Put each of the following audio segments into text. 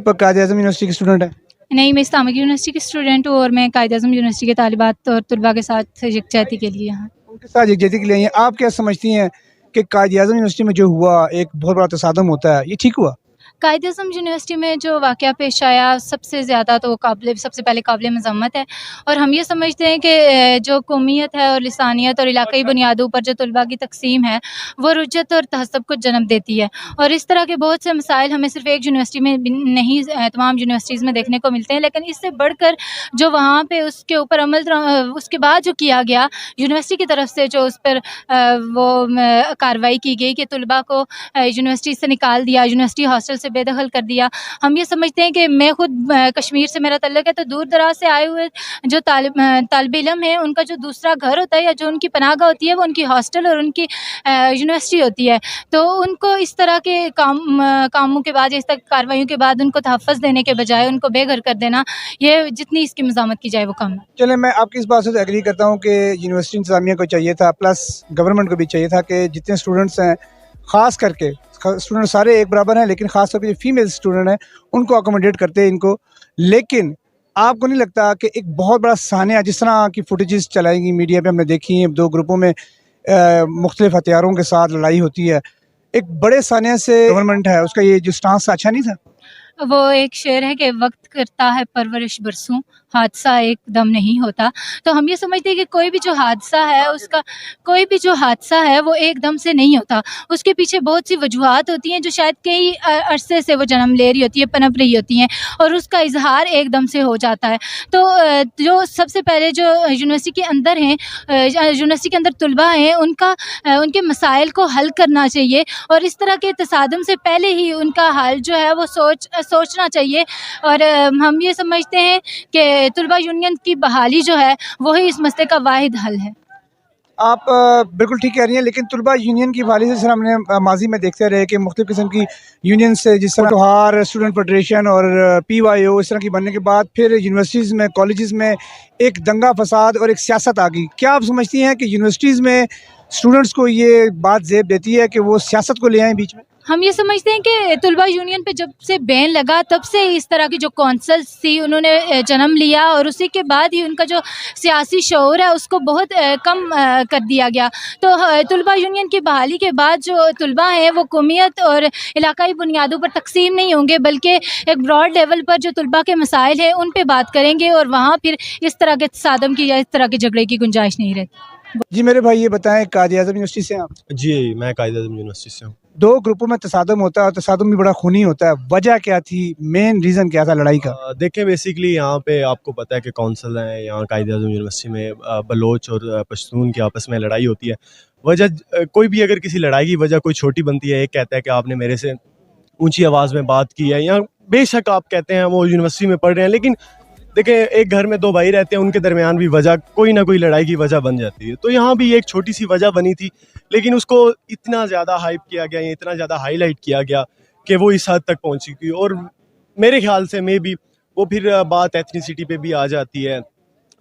आप कायद-ए-आज़म यूनिवर्सिटी की स्टूडेंट हैं? नहीं, मैं इस्लामिक यूनिवर्सिटी की स्टूडेंट हूँ और मैं कायद-ए-आज़म यूनिवर्सिटी के तालिबात और तलबा के साथ यकजहती के लिए यहाँ। उनके साथ यकजहती के लिए आई हैं। आप क्या समझती हैं कि कायद-ए-आज़म यूनिवर्सिटी में जो हुआ, एक बहुत बड़ा तसादम होता है, ये ठीक हुआ? कायद-ए-आज़म यूनिवर्सिटी में जो वाक़या पेश आया सबसे ज़्यादा तो सबसे पहले काबिल मज़म्मत है और हम ये समझते हैं कि जो कौमियत है और लिसानियत और इलाक़ाई बुनियादों पर जो तलबा की तक़सीम है वो रुज्जत और तहज़्ज़ुब को जन्म देती है और इस तरह के बहुत से मसाइल हमें सिर्फ़ एक यूनिवर्सिटी में नहीं तमाम यूनिवर्सिटीज़ में देखने को मिलते हैं। लेकिन इससे बढ़कर जो वहाँ पे उसके ऊपर उसके बाद जो किया गया यूनिवर्सिटी की तरफ से जो उस पर कार्रवाई की गई कि तलबा को यूनिवर्सिटी से निकाल दिया, यूनिवर्सिटी हॉस्टल से बेदखल कर दिया। हम ये समझते हैं कि मैं खुद कश्मीर से मेरा तल्लुक़ है, तो दूर दराज से आए हुए जो तालिब इल्म हैं उनका जो दूसरा घर होता है या जो उनकी पनाहगाह होती है वो उनकी हॉस्टल और उनकी यूनिवर्सिटी होती है। तो उनको इस तरह के कामों के बाद, इस तरह की कार्रवाइयों के बाद उनको तहफ़्फ़ुज़ देने के बजाय उनको बेघर कर देना, ये जितनी इसकी मज़ामत की जाए वो कम है। चलें, मैं आपकी इस बात से तो एग्री करता हूँ कि यूनिवर्सिटी इंतज़ामिया को चाहिए था, प्लस गवर्नमेंट को भी चाहिए था कि जितने स्टूडेंट्स हैं, ख़ास करके स्टूडेंट सारे एक बराबर हैं, लेकिन ख़ास करके जो फीमेल स्टूडेंट हैं उनको अकोमोडेट करते हैं इनको। लेकिन आपको नहीं लगता कि एक बहुत बड़ा सानिया, जिस तरह की फुटेजेस चलाएंगी मीडिया पे हमने देखी हैं, दो ग्रुपों में मुख्तलिफ हथियारों के साथ लड़ाई होती है, एक बड़े सानिया से गवर्नमेंट है उसका ये जो स्टांस अच्छा नहीं था? वो एक शेर है कि वक्त करता है परवरिश बरसों, हादसा एकदम नहीं होता। तो हम ये समझते हैं कि कोई भी जो हादसा है वो एकदम से नहीं होता। उसके पीछे बहुत सी वजूहात होती हैं जो शायद कई अरसे से वो जन्म ले रही होती है, पनप रही होती हैं और उसका इज़हार एकदम से हो जाता है। तो जो सबसे पहले जो यूनिवर्सिटी के अंदर हैं, यूनिवर्सिटी के अंदर तलबा हैं, उनके मसाइल को हल करना चाहिए और इस तरह के तसादम से पहले ही उनका हल जो है वो सोचना चाहिए। और हम ये समझते हैं कि तलबा यूनियन की बहाली जो है वही इस मसले का वाहिद हल है। आप बिल्कुल ठीक कह रही हैं, लेकिन तलबा यूनियन की वाली से सर हमने माजी में देखते रहे कि मुख्तलिफ़ किस्म की यूनियन से, जिस तरह त्योहार, स्टूडेंट फेडरेशन और PYO इस तरह की बनने के बाद फिर यूनिवर्सिटीज़ में, कॉलेजेस में एक दंगा फसाद और एक सियासत आ गई। क्या आप समझती हैं कि यूनिवर्सिटीज़ में स्टूडेंट्स को ये बात ज़ेब देती है कि वो सियासत को ले आएँ बीच में? हम ये समझते हैं कि तलबा यूनियन पे जब से बैन लगा तब से इस तरह की जो कौंसल्स थी उन्होंने जन्म लिया और उसी के बाद ही उनका जो सियासी शऊर है उसको बहुत कम कर दिया गया। तो तलबा यूनियन की बहाली के बाद जो तलबा हैं वो कौमियत और इलाकाई बुनियादों पर तकसीम नहीं होंगे, बल्कि एक ब्रॉड लेवल पर जो तलबा के मसाइल हैं उन पे बात करेंगे और वहाँ फिर इस तरह के तसादम की या इस तरह के झगड़े की गुंजाइश नहीं रहती। जी मेरे भाई, ये बताएं, कायद-ए-आज़म यूनिवर्सिटी से हैं आप? जी, मैं कायद-ए-आज़म यूनिवर्सिटी से हूँ। दो ग्रुपों में तसादम होता है और तसादम भी बड़ा खूनी होता है, वजह क्या थी, मेन रीज़न क्या था लड़ाई का? देखें, बेसिकली यहाँ पे आपको पता है कि कौंसल हैं, यहाँ कायद-ए-आज़म यूनिवर्सिटी में बलोच और पश्तून की आपस में लड़ाई होती है। वजह कोई भी अगर किसी लड़ाई की वजह कोई छोटी बनती है, एक कहता है कि आपने मेरे से ऊँची आवाज़ में बात की है, या बेशक आप कहते हैं वो यूनिवर्सिटी में पढ़ रहे हैं, लेकिन देखें एक घर में दो भाई रहते हैं, उनके दरमियान भी वजह कोई ना कोई लड़ाई की वजह बन जाती है। तो यहाँ भी एक छोटी सी वजह बनी थी, लेकिन उसको इतना ज़्यादा हाइप किया गया, इतना ज़्यादा हाईलाइट किया गया कि वो इस हद तक पहुँची थी। और मेरे ख्याल से मे भी वो फिर बात एथनिसिटी पे भी आ जाती है।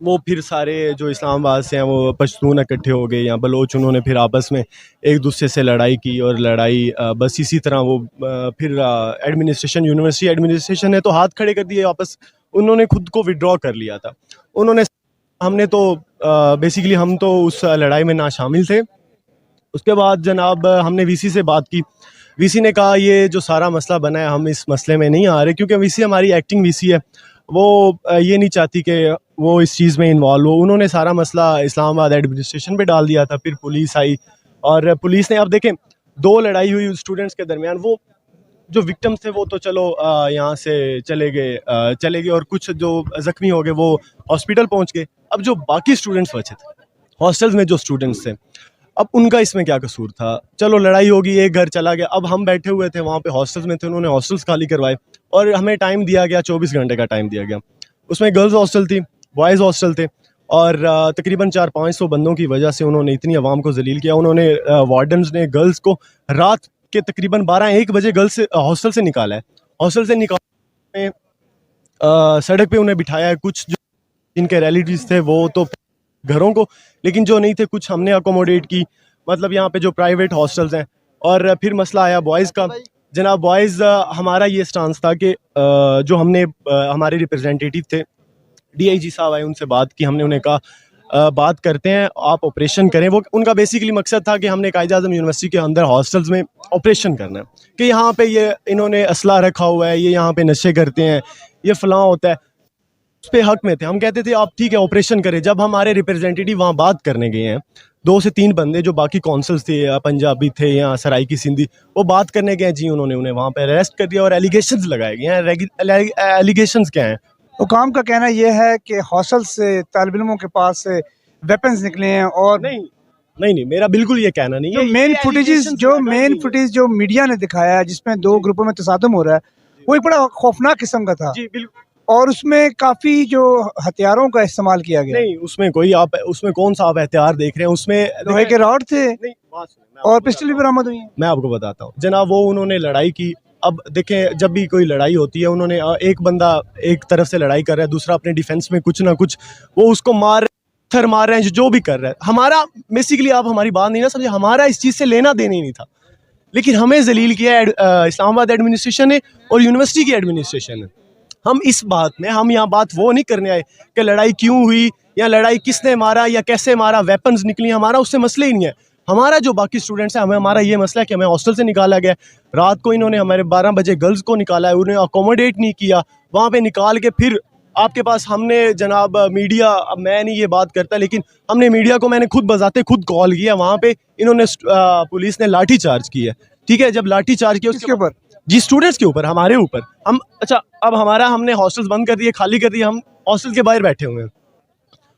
वो फिर सारे जो इस्लामाबाद से हैं वो पश्तून इकट्ठे हो गए या बलोच, उन्होंने फिर आपस में एक दूसरे से लड़ाई की और लड़ाई बस इसी तरह वो फिर एडमिनिस्ट्रेशन, यूनिवर्सिटी एडमिनिस्ट्रेशन ने तो हाथ खड़े कर दिए वापस, उन्होंने खुद को विड्रॉ कर लिया था। हमने तो बेसिकली हम तो उस लड़ाई में ना शामिल थे। उसके बाद जनाब हमने VC से बात की, VC ने कहा ये जो सारा मसला बना है हम इस मसले में नहीं आ रहे, क्योंकि VC हमारी एक्टिंग VC है, वो ये नहीं चाहती कि वो इस चीज़ में इन्वॉल्व हो। उन्होंने सारा मसला इस्लामाबाद एडमिनिस्ट्रेशन पे डाल दिया था। फिर पुलिस आई और पुलिस ने, अब देखें दो लड़ाई हुई स्टूडेंट्स के दरमियान, वो जो विक्टिम्स थे वो तो चलो यहाँ से चले गए और कुछ जो ज़ख्मी हो गए वो हॉस्पिटल पहुँच गए। अब जो बाकी स्टूडेंट्स बचे थे हॉस्टल्स में, जो स्टूडेंट्स थे, अब उनका इसमें क्या कसूर था? चलो लड़ाई होगी, एक घर चला गया, अब हम बैठे हुए थे वहाँ पे हॉस्टल्स में थे, उन्होंने हॉस्टल्स खाली करवाए और हमें टाइम दिया गया, 24 घंटे का टाइम दिया गया। उसमें गर्ल्स हॉस्टल थी, बॉयज़ हॉस्टल थे और तकरीबन 400-500 बंदों की वजह से उन्होंने इतनी आवाम को जलील किया। उन्होंने वार्डन्स ने गर्ल्स को रात के तकरीबन 12-1 बजे गर्ल्स हॉस्टल से निकाला है। हॉस्टल से निकाल सड़क पे उन्हें बिठाया है। कुछ जो जिनके रिलेटिव्स थे वो तो घरों को, लेकिन जो नहीं थे कुछ हमने अकोमोडेट की, मतलब यहाँ पे जो प्राइवेट हॉस्टल्स हैं। और फिर मसला आया बॉयज़ का, जनाब बॉयज़ हमारा ये स्टांस था कि जो हमने हमारे रिप्रेजेंटेटिव थे DIG साहब आए, उनसे बात की, हमने उन्हें कहा बात करते हैं, आप ऑपरेशन करें। वो उनका बेसिकली मकसद था कि हमने कायद-ए-आज़म यूनिवर्सिटी के अंदर हॉस्टल्स में ऑपरेशन करना है कि यहाँ पे ये इन्होंने असला रखा हुआ है, ये यहाँ पे नशे करते हैं, ये फ़लाँ होता है। उस पे हक में थे, हम कहते थे आप ठीक है ऑपरेशन करें। जब हमारे रिप्रेजेंटेटिव वहाँ बात करने गए हैं, 2 से 3 बंदे जो बाकी कौंसल्स थे या पंजाबी थे या सराइकी सिंधी, वो बात करने गए जी, उन्होंने उन्हें वहाँ पे अरेस्ट कर दिया और एलिगेशंस लगाए गए हैं। एलिगेशंस क्या हैं? हुकाम का कहना यह है कि हॉस्टल से तालिब इल्मों के पास से वेपन्स निकले हैं और नहीं, मेरा बिल्कुल ये कहना नहीं है। मेन फुटेज जो मीडिया ने दिखाया है जिसमें 2 ग्रुपों में तसादुम हो रहा है, वो एक बड़ा खौफनाक किस्म का था जी बिल्कुल। और उसमें काफ़ी जो हथियारों का इस्तेमाल किया गया। नहीं, उसमें कौन सा आप हथियार देख रहे हैं? उसमें लोहे के रॉड थे नहीं, बात सुनिए, और पिस्टल भी बरामद हुई है। मैं आपको बताता हूँ जनाब, वो उन्होंने लड़ाई की। अब देखें, जब भी कोई लड़ाई होती है, उन्होंने एक बंदा एक तरफ से लड़ाई कर रहा है, दूसरा अपने डिफेंस में कुछ ना कुछ वो उसको पत्थर मार रहे हैं, जो भी कर रहा है। हमारा बेसिकली, आप हमारी बात नहीं ना समझे, हमारा इस चीज़ से लेना देना ही नहीं था, लेकिन हमें जलील किया इस्लामाबाद एडमिनिस्ट्रेशन ने और यूनिवर्सिटी की एडमिनिस्ट्रेशन ने। हम इस बात में, हम यहाँ बात वो नहीं करने आए कि लड़ाई क्यों हुई या लड़ाई किसने मारा या कैसे मारा, वेपन्स निकली, हमारा उससे मसले ही नहीं है। हमारा जो बाकी स्टूडेंट्स हैं, हमारा ये मसला है कि हमें हॉस्टल से निकाला गया। रात को इन्होंने हमारे 12 बजे गर्ल्स को निकाला है, उन्हें अकोमोडेट नहीं किया, वहाँ पे निकाल के फिर आपके पास हमने जनाब मीडिया, अब मैं नहीं ये बात करता, लेकिन हमने मीडिया को, मैंने खुद बजाते खुद कॉल किया, वहाँ पे इन्होंने पुलिस ने लाठी चार्ज किया। ठीक है, जब लाठी चार्ज किया उसके ऊपर जी, स्टूडेंट्स के ऊपर, हमारे ऊपर। हम अच्छा, अब हमने हॉस्टल्स बंद कर दिए, खाली कर दिए, हम हॉस्टल के बाहर बैठे हुए हैं।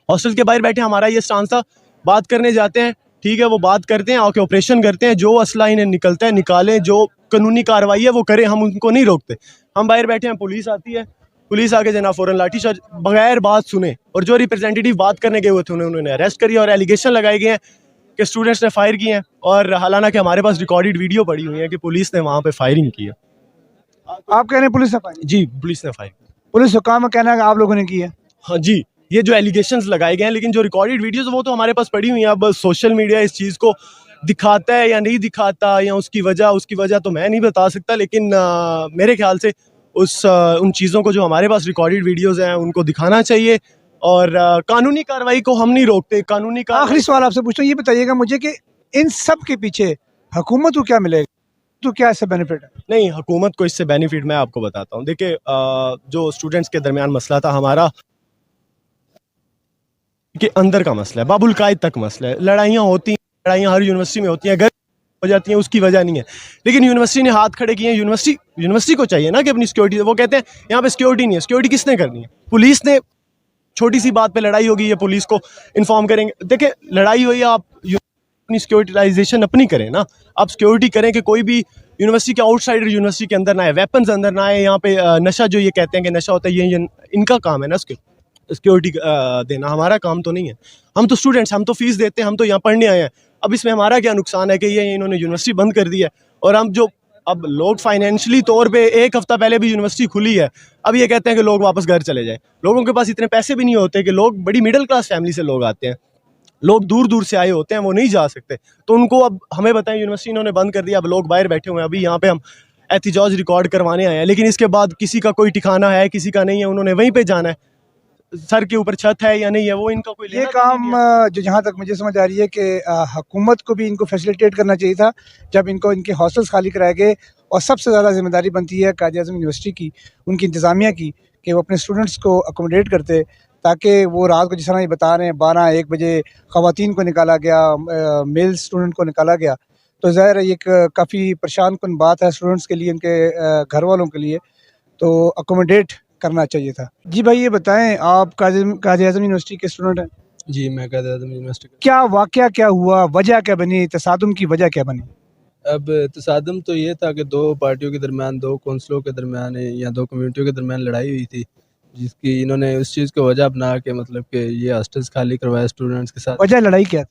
हॉस्टल के बाहर बैठे, हमारा ये स्टांस था, बात करने जाते हैं, ठीक है, वो बात करते हैं, आके ऑपरेशन करते हैं, जो असला इन्हें निकलता है निकालें, जो कानूनी कार्रवाई है वो करें, हम उनको नहीं रोकते। हम बाहर बैठे हैं, पुलिस आती है, पुलिस आके जना फ़ौरन लाठी चार्ज बगैर बात सुने, और जो रिप्रेजेंटेटिव बात करने गए हुए थे उन्होंने अरेस्ट कर दिया और एलिगेशन लगाए गए हैं कि स्टूडेंट्स ने फायर किए हैं, और हालांकि हमारे पास रिकॉर्डेड वीडियो पड़ी हुई है कि पुलिस ने वहाँ पे फायरिंग की है। आप कह रहे हैं पुलिस ने फायर? जी, पुलिस ने फायर की। पुलिस हुकाम का कहना है कि आप लोगों ने की है। हाँ जी, ये जो एलिगेशंस लगाए गए हैं, लेकिन जो रिकॉर्डेड वीडियोस वो तो हमारे पास पड़ी हुई हैं। अब सोशल मीडिया इस चीज़ को दिखाता है या नहीं दिखाता, या उसकी वजह तो मैं नहीं बता सकता, लेकिन मेरे ख्याल से उन चीज़ों को जो हमारे पास रिकॉर्डेड वीडियोस हैं उनको दिखाना चाहिए, और कानूनी कार्रवाई को हम नहीं रोकते। आखिरी सवाल आपसे पूछता हूँ, ये बताइएगा मुझे कि इन सब के पीछे हुकूमत को क्या मिलेगा, तो क्या इससे बेनिफिट है? नहीं, हुकूमत को इससे बेनिफिट मैं आपको बताता हूँ। देखिए, जो स्टूडेंट्स के दरमियान मसला था हमारा के अंदर का मसला है, बाबुल कायद तक मसला है। लड़ाइयाँ होती हैं, लड़ाइयाँ हर यूनिवर्सिटी में होती हैं, घर हो जाती हैं, उसकी वजह नहीं है, लेकिन यूनिवर्सिटी ने हाथ खड़े किए हैं। यूनिवर्सिटी को चाहिए ना कि अपनी सिक्योरिटी, वो कहते हैं यहाँ पे सिक्योरिटी नहीं है। सिक्योरिटी किसने करनी है? पुलिस ने। छोटी सी बात पे लड़ाई होगी, ये पुलिस को इन्फॉर्म करेंगे। देखिए, लड़ाई हुई, आप अपनी सिक्योरिटाइजेशन अपनी करें ना, आप सिक्योरिटी करें कि कोई भी यूनिवर्सिटी के आउटसाइडर यूनिवर्सिटी के अंदर ना आए, वेपन्स अंदर ना आए। यहाँ पे नशा, जो ये कहते हैं कि नशा होता है, ये इनका काम है ना सिक्योरिटी देना, हमारा काम तो नहीं है। हम तो स्टूडेंट्स, हम तो फीस देते हैं, हम तो यहाँ पढ़ने आए हैं। अब इसमें हमारा क्या नुकसान है कि ये इन्होंने यूनिवर्सिटी बंद कर दी है, और अब लोग फाइनेंशियली तौर पे 1 हफ्ता पहले भी यूनिवर्सिटी खुली है, अब ये कहते हैं कि लोग वापस घर चले जाएं। लोगों के पास इतने पैसे भी नहीं होते कि लोग, बड़ी मिडिल क्लास फैमिली से लोग आते हैं, लोग दूर दूर से आए होते हैं, वो नहीं जा सकते। तो उनको, अब हमें बताएं, यूनिवर्सिटी इन्होंने बंद कर दिया, अब लोग बाहर बैठे हुए हैं। अभी यहाँ पे हम एहतिजाज रिकॉर्ड करवाने आए हैं, लेकिन इसके बाद किसी का कोई ठिकाना है, किसी का नहीं है, उन्होंने वहीं पे जाना है। सर के ऊपर छत है या नहीं है, वो इनका कोई ये काम जो जहाँ तक मुझे समझ आ रही है कि हुकूमत को भी इनको फैसिलिटेट करना चाहिए था जब इनको इनके हॉस्टल्स खाली कराए गए, और सबसे ज़्यादा जिम्मेदारी बनती है कायद-ए-आज़म यूनिवर्सिटी की, उनकी इंतज़ामिया की, कि वो अपने स्टूडेंट्स को अकोमोडेट करते, ताकि वो रात को, जिस तरह ये बता रहे हैं 12-1 बजे ख़वातीन को निकाला गया, मेल स्टूडेंट को निकाला गया, तो ज़ाहिर है ये काफ़ी परेशान कुन बात है स्टूडेंट्स के लिए, उनके घर वालों के लिए, तो अकोमोडेट करना चाहिए था। जी भाई, ये बताएं, आप कायद-ए-आज़म यूनिवर्सिटी के स्टूडेंट हैं? जी, मैं कायद-ए-आज़म यूनिवर्सिटी का। क्या वाक़या क्या हुआ, वजह क्या बनी, तसादुम की वजह क्या बनी? अब तसादुम तो ये था कि 2 पार्टियों के दरमियान, 2 कौंसलों के दरमियान या 2 कम्युनिटियों के दरमियान लड़ाई हुई थी, जिसकी इन्होंने उस चीज़ को वजह बना के, मतलब कि ये हॉस्टल्स खाली करवाया स्टूडेंट्स के साथ। वजह लड़ाई क्या थी?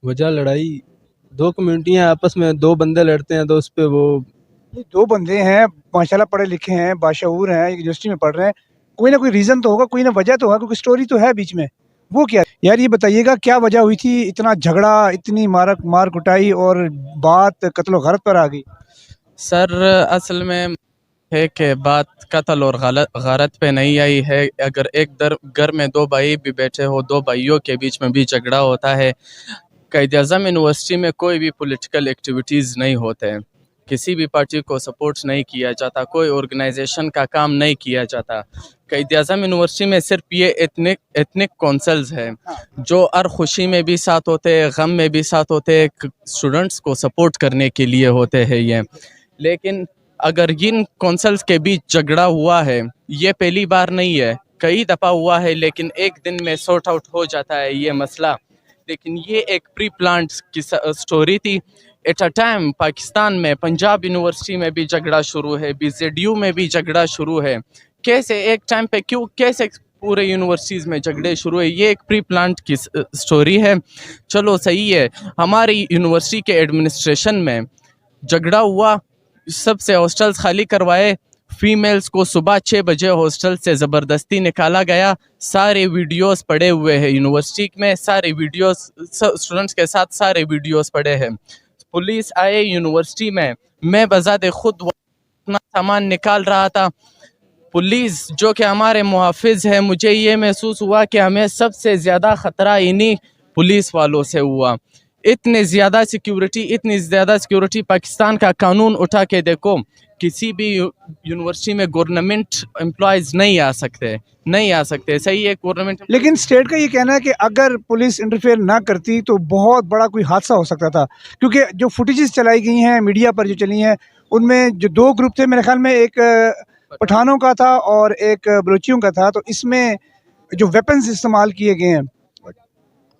वजह लड़ाई, 2 कम्युनिटियाँ आपस में, 2 बंदे लड़ते हैं, तो उस पे वो 2 बंदे हैं, माशाल्लाह पढ़े लिखे हैं, बाशऊर हैं, यूनिवर्सिटी में पढ़ रहे हैं, कोई ना कोई रीज़न तो होगा, कोई ना वजह तो होगा, कोई स्टोरी तो है बीच में, वो क्या? यार ये बताइएगा, क्या वजह हुई थी, इतना झगड़ा, इतनी मार कुटाई, और बात कत्लो गारत पर आ गई? سر اصل میں ہے کہ بات قتل اور غارت پہ نہیں آئی ہے. اگر ایک گھر میں دو بھائی بھی بیٹھے ہو, دو بھائیوں کے بیچ میں بھی جھگڑا ہوتا ہے. قائد اعظم یونیورسٹی میں کوئی بھی پولیٹیکل ایکٹیویٹیز نہیں ہوتے, کسی بھی پارٹی کو سپورٹ نہیں کیا جاتا, کوئی آرگنائزیشن کا کام نہیں کیا جاتا. قائد اعظم یونیورسٹی میں صرف یہ ایتھنک کونسلز ہے جو ہر خوشی میں بھی ساتھ ہوتے, غم میں بھی ساتھ ہوتے, اسٹوڈنٹس کو سپورٹ کرنے کے لیے ہوتے ہیں یہ. لیکن اگر ان کونسلز کے بیچ جھگڑا ہوا ہے, یہ پہلی بار نہیں ہے, کئی دفعہ ہوا ہے, لیکن ایک دن میں سارٹ آؤٹ ہو جاتا ہے یہ مسئلہ. لیکن یہ ایک پری پلانٹ کی سٹوری تھی. ایٹ اے ٹائم پاکستان میں پنجاب یونیورسٹی میں بھی جھگڑا شروع ہے, BZU میں بھی جھگڑا شروع ہے. کیسے ایک ٹائم پہ کیسے پورے یونیورسٹیز میں جھگڑے شروع ہے؟ یہ ایک پری پلانٹ کی سٹوری ہے. چلو صحیح ہے, ہماری یونیورسٹی کے ایڈمنسٹریشن میں جھگڑا ہوا, سب سے ہاسٹلز خالی کروائے, فیمیلز کو صبح 6 بجے ہاسٹل سے زبردستی نکالا گیا. سارے ویڈیوز پڑے ہوئے ہیں یونیورسٹی میں, سارے ویڈیوز اسٹوڈنٹس کے ساتھ سارے ویڈیوز پڑے ہیں. پولیس آئے یونیورسٹی میں بذات خود اپنا سامان نکال رہا تھا. پولیس جو کہ ہمارے محافظ ہے, مجھے یہ محسوس ہوا کہ ہمیں سب سے زیادہ خطرہ انہی پولیس والوں سے ہوا. اتنی زیادہ سیکیورٹی پاکستان کا قانون اٹھا کے دیکھو, کسی بھی یونیورسٹی میں گورنمنٹ امپلائیز نہیں آ سکتے. صحیح ہے گورنمنٹ, لیکن اسٹیٹ کا یہ کہنا ہے کہ اگر پولیس انٹرفیئر نہ کرتی تو بہت بڑا کوئی حادثہ ہو سکتا تھا, کیونکہ جو فوٹیجز چلائی گئی ہیں میڈیا پر جو چلی ہیں, ان میں جو 2 گروپ تھے, میرے خیال میں ایک پٹھانوں کا تھا اور ایک بلوچیوں کا تھا, تو اس میں جو ویپنز استعمال کیے گئے ہیں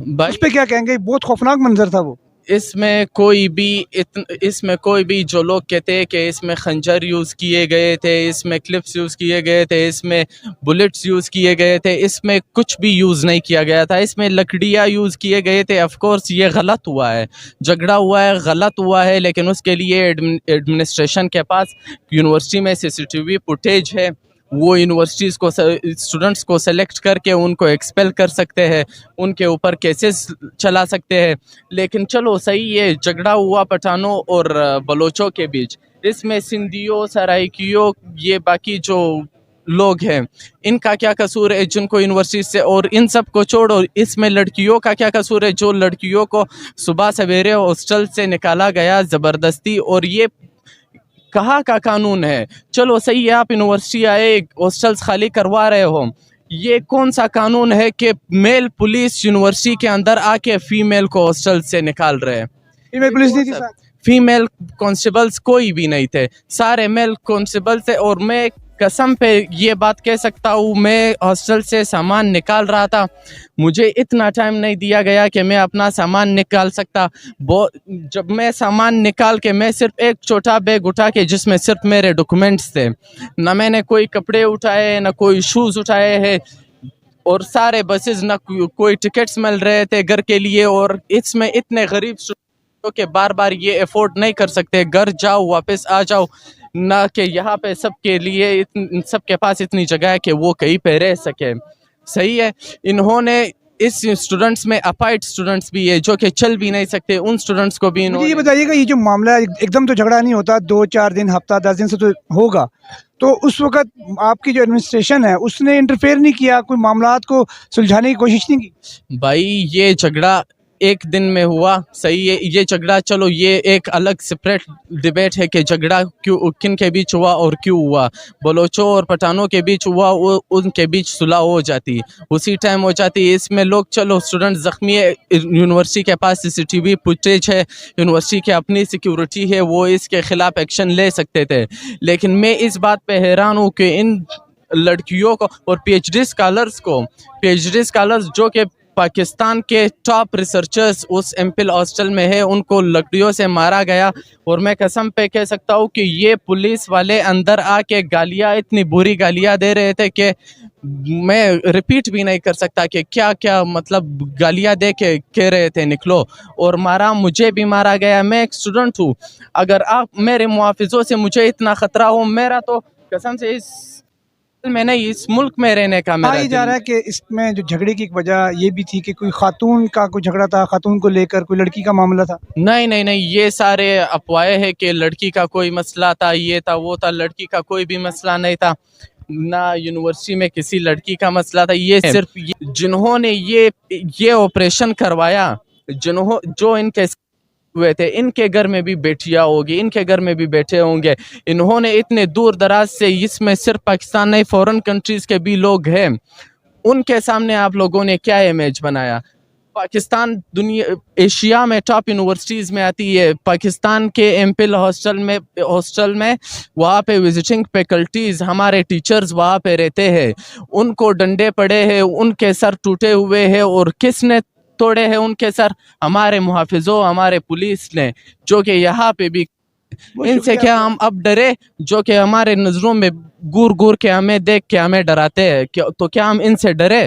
اس پہ کیا کہیں گے؟ بہت خوفناک منظر تھا وہ. اس میں کوئی بھی جو لوگ کہتے ہیں کہ اس میں خنجر یوز کیے گئے تھے, اس میں کلپس یوز کیے گئے تھے, اس میں بلٹس یوز کیے گئے تھے, اس میں کچھ بھی یوز نہیں کیا گیا تھا. اس میں لکڑیاں یوز کیے گئے تھے. آف کورس یہ غلط ہوا ہے, جھگڑا ہوا ہے, غلط ہوا ہے, لیکن اس کے لیے ایڈمنسٹریشن کے پاس یونیورسٹی میں CCTV فوٹیج ہے. وہ یونیورسٹیز کو اسٹوڈنٹس کو سلیکٹ کر کے ان کو ایکسپیل کر سکتے ہیں, ان کے اوپر کیسز چلا سکتے ہیں. لیکن چلو صحیح ہے, جھگڑا ہوا پٹھانوں اور بلوچوں کے بیچ. اس میں سندھیوں, سرائکیوں, یہ باقی جو لوگ ہیں, ان کا کیا قصور ہے جن کو یونیورسٹی سے, اور ان سب کو چھوڑو, اس میں لڑکیوں کا کیا قصور ہے جو لڑکیوں کو صبح سویرے ہاسٹل سے نکالا گیا زبردستی. اور یہ کہاں کا قانون ہے؟ چلو صحیح ہے, آپ یونیورسٹی آئے, ہاسٹلس خالی کروا رہے ہو, یہ کون سا قانون ہے کہ میل پولیس یونیورسٹی کے اندر آ کے فیمیل کو ہاسٹل سے نکال رہے ہیں؟ فیمیل پولیس نہیں تھی ساتھ, فیمیل کانسٹیبلز کوئی بھی نہیں تھے, سارے میل کانسٹیبل تھے. اور میں قسم پہ یہ بات کہہ سکتا ہوں, میں ہاسٹل سے سامان نکال رہا تھا, مجھے اتنا ٹائم نہیں دیا گیا کہ میں اپنا سامان نکال سکتا. جب میں سامان نکال کے, میں صرف ایک چھوٹا بیگ اٹھا کے جس میں صرف میرے ڈاکومنٹس تھے, نہ میں نے کوئی کپڑے اٹھائے, نہ کوئی شوز اٹھائے ہیں, اور سارے بسز نہ کوئی ٹکٹس مل رہے تھے گھر کے لیے. اور اس میں اتنے غریب کہ بار بار یہ افورڈ نہیں کر سکتے, گھر جاؤ واپس آ جاؤ, نہ کہ یہاں پہ سب کے لیے سب کے پاس اتنی جگہ ہے کہ وہ کہیں پہ رہ سکے. صحیح ہے, انہوں نے اس اسٹوڈنٹس میں اپائٹ اسٹوڈنٹس بھی ہے جو کہ چل بھی نہیں سکتے, ان اسٹوڈنٹس کو بھی مجھے یہ بتائیے گا, یہ جو معاملہ ہے ایک دم تو جھگڑا نہیں ہوتا, 2-4 دن, ہفتہ 10 دن سے تو ہوگا, تو اس وقت آپ کی جو ایڈمنسٹریشن ہے اس نے انٹرفیئر نہیں کیا, کوئی معاملات کو سلجھانے کی کوشش نہیں کی؟ بھائی یہ جھگڑا ایک دن میں ہوا, صحیح ہے, یہ جھگڑا چلو یہ ایک الگ سپریٹ ڈیبیٹ ہے کہ جھگڑا کن کے بیچ ہوا اور کیوں ہوا. بلوچوں اور پٹھانوں کے بیچ ہوا, ان کے بیچ صلح ہو جاتی, اسی ٹائم ہو جاتی. اس میں لوگ چلو اسٹوڈنٹ زخمی ہے, یونیورسٹی کے پاس CCTV فوٹیج ہے, یونیورسٹی کی اپنی سیکیورٹی ہے, وہ اس کے خلاف ایکشن لے سکتے تھے. لیکن میں اس بات پہ حیران ہوں کہ ان لڑکیوں کو اور PhD اسکالرز جو کہ پاکستان کے ٹاپ ریسرچرز اس MPhil ہاسٹل میں ہے, ان کو لکڑیوں سے مارا گیا. اور میں قسم پہ کہہ سکتا ہوں کہ یہ پولیس والے اندر آ کے گالیاں, اتنی بری گالیاں دے رہے تھے کہ میں ریپیٹ بھی نہیں کر سکتا کہ کیا کیا مطلب گالیاں دے کے کہہ رہے تھے نکلو. اور مجھے بھی مارا گیا. میں ایک اسٹوڈنٹ ہوں, اگر آپ میرے محافظوں سے مجھے اتنا خطرہ ہو, میرا تو قسم سے اس میں نہیں, اس ملک میں رہنے کا میرا کہا یہ جا دل. رہا ہے کہ اس میں جو جھگڑے کی ایک وجہ یہ بھی تھی کہ کوئی خاتون کا کوئی جھگڑا تھا, خاتون کو لے کر کوئی لڑکی کا معاملہ تھا. نہیں نہیں نہیں, یہ سارے افواہیں ہیں کہ لڑکی کا کوئی مسئلہ تھا, یہ تھا وہ تھا. لڑکی کا کوئی بھی مسئلہ نہیں تھا, نہ یونیورسٹی میں کسی لڑکی کا مسئلہ تھا. یہ صرف جنہوں نے یہ آپریشن کروایا, جو ان کے ہوئے تھے, ان کے گھر میں بھی بیٹیاں ہوگی, ان کے گھر میں بھی بیٹے ہوں گے. انہوں نے اتنے دور دراز سے, اس میں صرف پاکستان نہیں فورن کنٹریز کے بھی لوگ ہیں, ان کے سامنے آپ لوگوں نے کیا امیج بنایا. پاکستان ایشیا میں ٹاپ یونیورسٹیز میں آتی ہے. پاکستان کے ایمپل ہاسٹل میں وہاں پہ وزٹنگ فیکلٹیز, ہمارے ٹیچرز وہاں پہ رہتے ہیں, ان کو ڈنڈے پڑے ہیں, ان کے سر ٹوٹے ہوئے ہیں. اور کس نے توڑے ہیں ان کے سر؟ ہمارے محافظوں, ہمارے پولیس نے, جو کہ یہاں پہ بھی. ان سے کیا ہم اب ڈرے, جو کہ ہمارے نظروں میں گور کے ہمیں دیکھ کے ہمیں ڈراتے ہیں, تو کیا ہم ان سے ڈرے؟